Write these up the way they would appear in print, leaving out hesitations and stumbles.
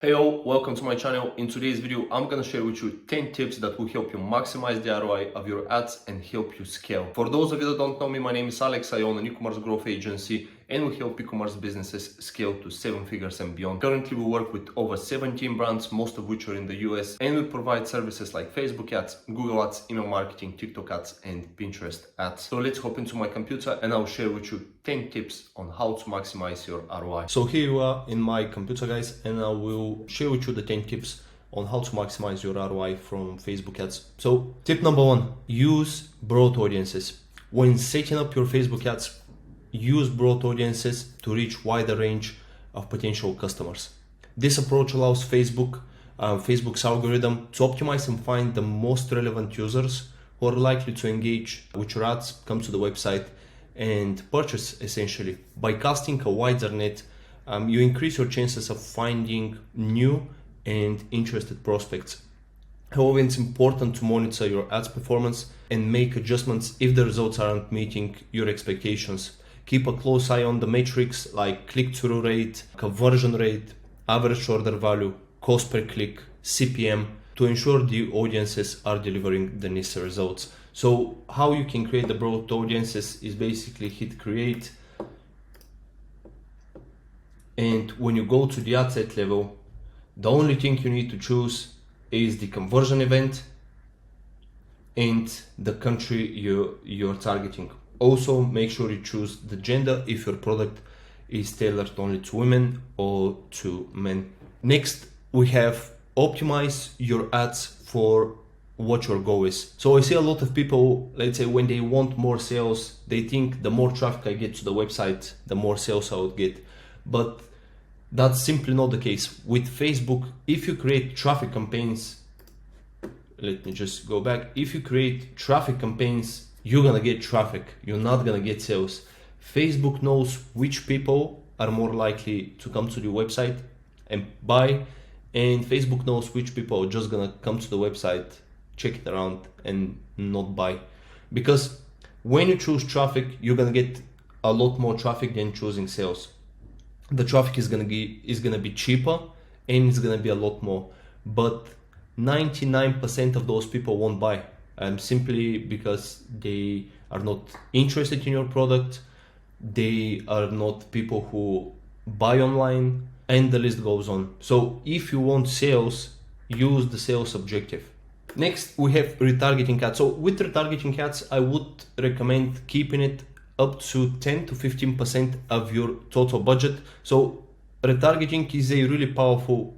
Hey all, welcome to my channel. In today's video, I'm gonna share with you 10 tips that will help you maximize the ROI of your ads and help you scale. For those of you that don't know me, my name is Alex. I own an e-commerce growth agency and we help e-commerce businesses scale to 7 figures and beyond. Currently, we work with over 17 brands, most of which are in the US, and we provide services like Facebook ads, Google ads, email marketing, TikTok ads, and Pinterest ads. So let's hop into my computer and I'll share with you 10 tips on how to maximize your ROI. So here you are in my computer, guys, and I will share with you the 10 tips on how to maximize your ROI from Facebook ads. So tip number 1, use broad audiences. When setting up your Facebook ads, use broad audiences to reach wider range of potential customers. This approach allows Facebook's algorithm to optimize and find the most relevant users who are likely to engage with your ads, come to the website, and purchase essentially. By casting a wider net, you increase your chances of finding new and interested prospects. However, it's important to monitor your ads performance and make adjustments if the results aren't meeting your expectations. Keep a close eye on the metrics like click-through rate, conversion rate, average order value, cost per click, CPM, to ensure the audiences are delivering the necessary results. So how you can create the broad audiences is basically hit create, and when you go to the ad set level, the only thing you need to choose is the conversion event and the country you're targeting. Also, make sure you choose the gender if your product is tailored only to women or to men. Next, we have optimize your ads for what your goal is. So I see a lot of people, let's say when they want more sales, they think the more traffic I get to the website, the more sales I would get. But that's simply not the case. With Facebook, if you create traffic campaigns, let me just go back. If you create traffic campaigns, you're gonna get traffic, you're not gonna get sales. Facebook knows which people are more likely to come to the website and buy, and Facebook knows which people are just gonna come to the website, check it around, and not buy. Because when you choose traffic, you're gonna get a lot more traffic than choosing sales. The traffic is gonna be cheaper and it's gonna be a lot more, but 99% of those people won't buy. Simply because they are not interested in your product, they are not people who buy online, and the list goes on. So if you want sales, use the sales objective. Next, we have retargeting ads. So with retargeting ads, I would recommend keeping it up to 10 to 15% of your total budget. So retargeting is a really powerful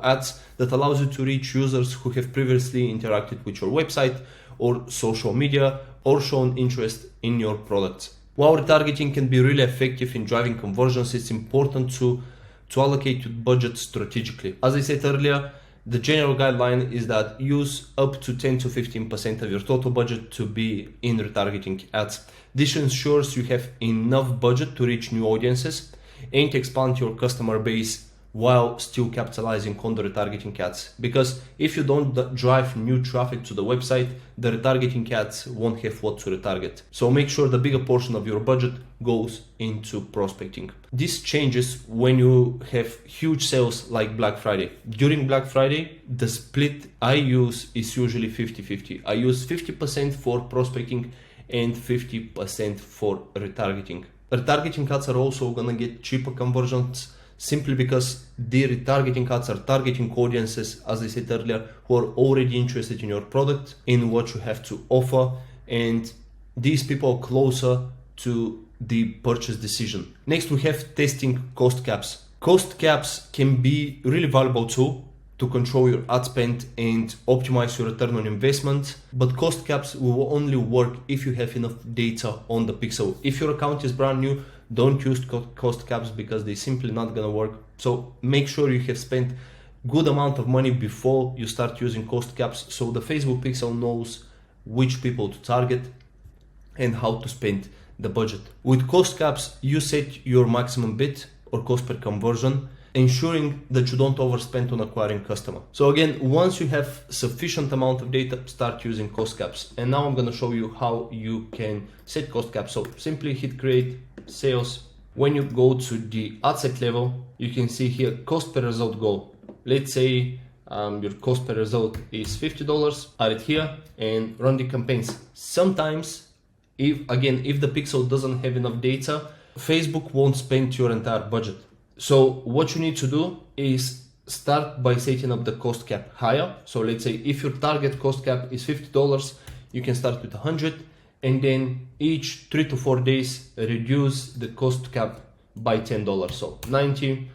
ads that allows you to reach users who have previously interacted with your website or social media or shown interest in your products. While retargeting can be really effective in driving conversions, it's important to allocate your budget strategically. As I said earlier, the general guideline is that use up to 10 to 15% of your total budget to be in retargeting ads. This ensures you have enough budget to reach new audiences and expand your customer base while still capitalizing on the retargeting ads. Because if you don't drive new traffic to the website, the retargeting ads won't have what to retarget. So make sure the bigger portion of your budget goes into prospecting. This changes when you have huge sales like Black Friday. During Black Friday, the split I use is usually 50-50. I use 50% for prospecting and 50% for retargeting. Retargeting ads are also gonna get cheaper conversions simply because the retargeting ads are targeting audiences, as I said earlier, who are already interested in your product, in what you have to offer, and these people are closer to the purchase decision. Next, we have testing cost caps. Cost caps can be really valuable tool to control your ad spend and optimize your return on investment, but cost caps will only work if you have enough data on the pixel. If your account is brand new, don't use cost caps because they're simply not gonna work. So make sure you have spent good amount of money before you start using cost caps, so the Facebook pixel knows which people to target and how to spend the budget. With cost caps, you set your maximum bid or cost per conversion, ensuring that you don't overspend on acquiring customer. So again, once you have sufficient amount of data, start using cost caps. And now I'm going to show you how you can set cost caps. So simply hit create, sales, when you go to the ad set level, you can see here cost per result goal. Let's say your cost per result is $50, add it here and run the campaigns. Sometimes, if the pixel doesn't have enough data, Facebook won't spend your entire budget. So what you need to do is start by setting up the cost cap higher. So let's say if your target cost cap is $50, you can start with 100, and then each 3 to 4 days reduce the cost cap by $10. So 90,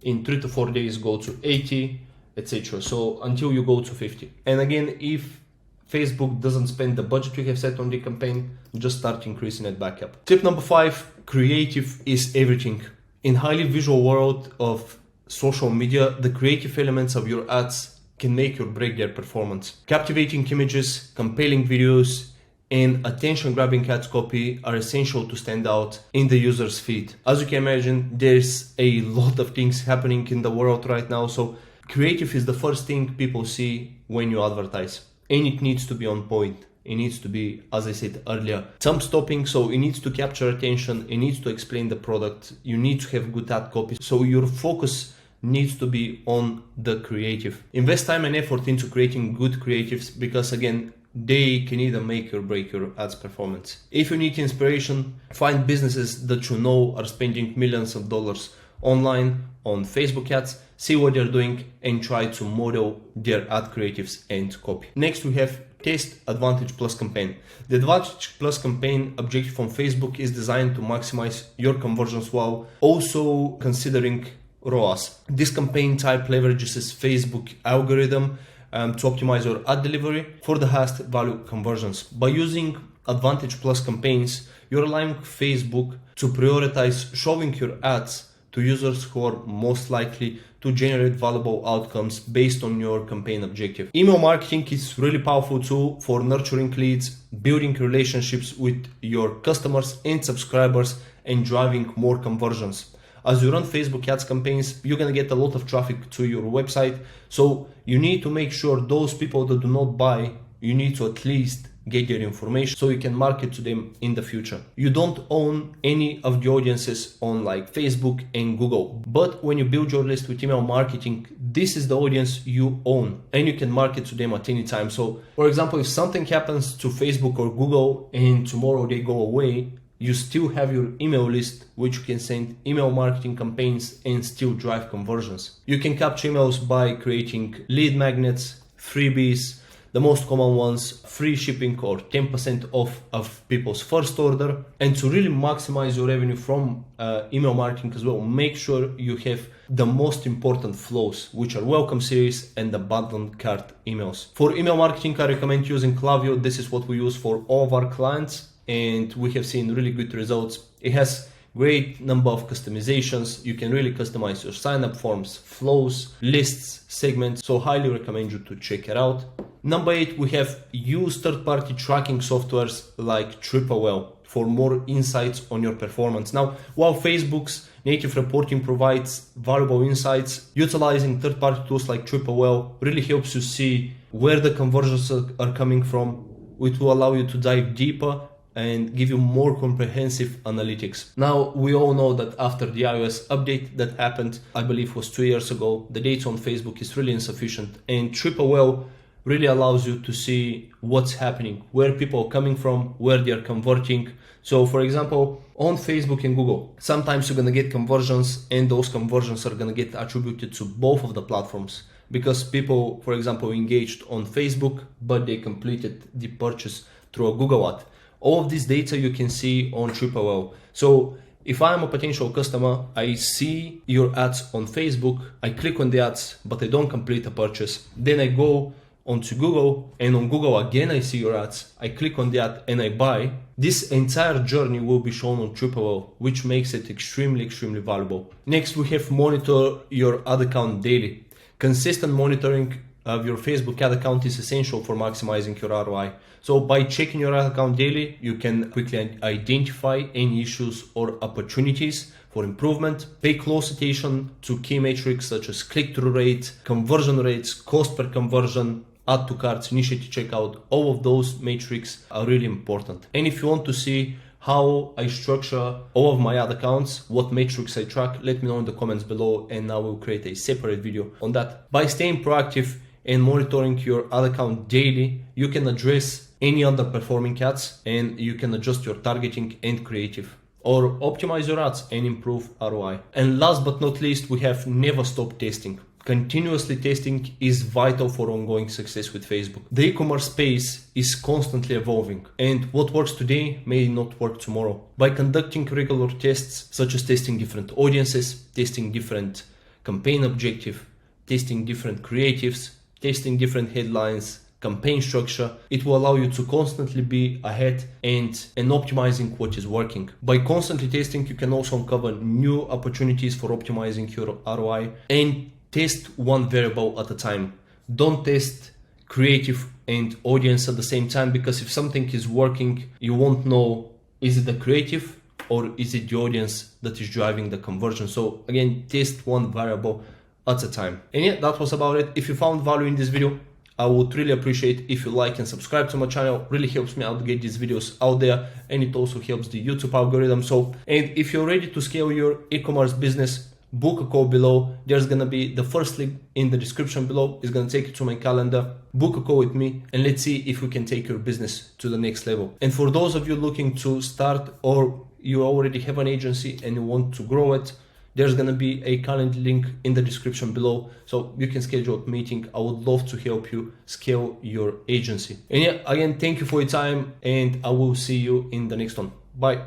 in 3 to 4 days go to 80, etc. So until you go to 50. And again, if Facebook doesn't spend the budget you have set on the campaign, just start increasing it back up. Tip number 5, creative is everything. In highly visual world of social media, the creative elements of your ads can make or break their performance. Captivating images, compelling videos, and attention-grabbing ad copy are essential to stand out in the user's feed. As you can imagine, there's a lot of things happening in the world right now, so creative is the first thing people see when you advertise. And it needs to be on point. It needs to be, as I said earlier, thumb-stopping, so it needs to capture attention, it needs to explain the product, you need to have good ad copy, so your focus needs to be on the creative. Invest time and effort into creating good creatives because, again, they can either make or break your ads performance. If you need inspiration, find businesses that you know are spending millions of dollars online on Facebook ads, see what they're doing, and try to model their ad creatives and copy. Next, we have Test Advantage Plus campaign. The Advantage Plus campaign objective from Facebook is designed to maximize your conversions while also considering ROAS. This campaign type leverages Facebook algorithm to optimize your ad delivery for the highest value conversions. By using Advantage Plus campaigns, you're allowing Facebook to prioritize showing your ads to users who are most likely to generate valuable outcomes based on your campaign objective. Email marketing is a really powerful tool for nurturing leads, building relationships with your customers and subscribers, and driving more conversions. As you run Facebook ads campaigns, you're gonna get a lot of traffic to your website, so you need to make sure those people that do not buy, you need to at least get their information so you can market to them in the future. You don't own any of the audiences on like Facebook and Google, but when you build your list with email marketing, this is the audience you own and you can market to them at any time. So for example, if something happens to Facebook or Google and tomorrow they go away, you still have your email list, which you can send email marketing campaigns and still drive conversions. You can capture emails by creating lead magnets, freebies, the most common ones, free shipping or 10% off of people's first order. And to really maximize your revenue from email marketing as well, make sure you have the most important flows, which are welcome series and abandoned cart emails. For email marketing, I recommend using Klaviyo. This is what we use for all of our clients, and we have seen really good results. It has great number of customizations. You can really customize your sign-up forms, flows, lists, segments. So highly recommend you to check it out. Number 8, we have use third-party tracking softwares like TripAwell for more insights on your performance. Now, while Facebook's native reporting provides valuable insights, utilizing third-party tools like TripAwell really helps you see where the conversions are coming from, which will allow you to dive deeper and give you more comprehensive analytics. Now, we all know that after the iOS update that happened, I believe was 2 years ago, the data on Facebook is really insufficient, and TripAwell really allows you to see what's happening, where people are coming from, where they are converting. So for example, on Facebook and Google, sometimes you're gonna get conversions and those conversions are gonna get attributed to both of the platforms because people, for example, engaged on Facebook, but they completed the purchase through a Google ad. All of this data you can see on TripAwell. So if I'm a potential customer, I see your ads on Facebook, I click on the ads, but I don't complete a purchase. Then I go onto Google, and on Google again I see your ads, I click on the ad and I buy. This entire journey will be shown on TripAwell, which makes it extremely valuable. Next, we have monitor your ad account daily. Consistent monitoring of your Facebook ad account is essential for maximizing your ROI. So by checking your ad account daily, you can quickly identify any issues or opportunities for improvement. Pay close attention to key metrics such as click-through rate, conversion rates, cost per conversion, add to carts, initiate checkout. All of those metrics are really important. And if you want to see how I structure all of my ad accounts, what metrics I track, let me know in the comments below and I will create a separate video on that. By staying proactive and monitoring your ad account daily, you can address any underperforming ads and you can adjust your targeting and creative, or optimize your ads and improve ROI. And last but not least, we have never stop testing. Continuously testing is vital for ongoing success with Facebook. The e-commerce space is constantly evolving, and what works today may not work tomorrow. By conducting regular tests, such as testing different audiences, testing different campaign objective, testing different creatives, testing different headlines, campaign structure, it will allow you to constantly be ahead and optimizing what is working. By constantly testing, you can also uncover new opportunities for optimizing your ROI and test one variable at a time. Don't test creative and audience at the same time, because if something is working, you won't know, is it the creative or is it the audience that is driving the conversion? So again, test one variable at a time. And yeah, that was about it. If you found value in this video, I would really appreciate if you like and subscribe to my channel. Really helps me out to get these videos out there, and it also helps the YouTube algorithm. So, and if you're ready to scale your e-commerce business, book a call below. There's gonna be the first link in the description below. It's gonna take you to my calendar. Book a call with me and let's see if we can take your business to the next level. And for those of you looking to start, or you already have an agency and you want to grow it, there's gonna be a calendar link in the description below, so you can schedule a meeting. I would love to help you scale your agency. And yeah, again, thank you for your time, and I will see you in the next one. Bye.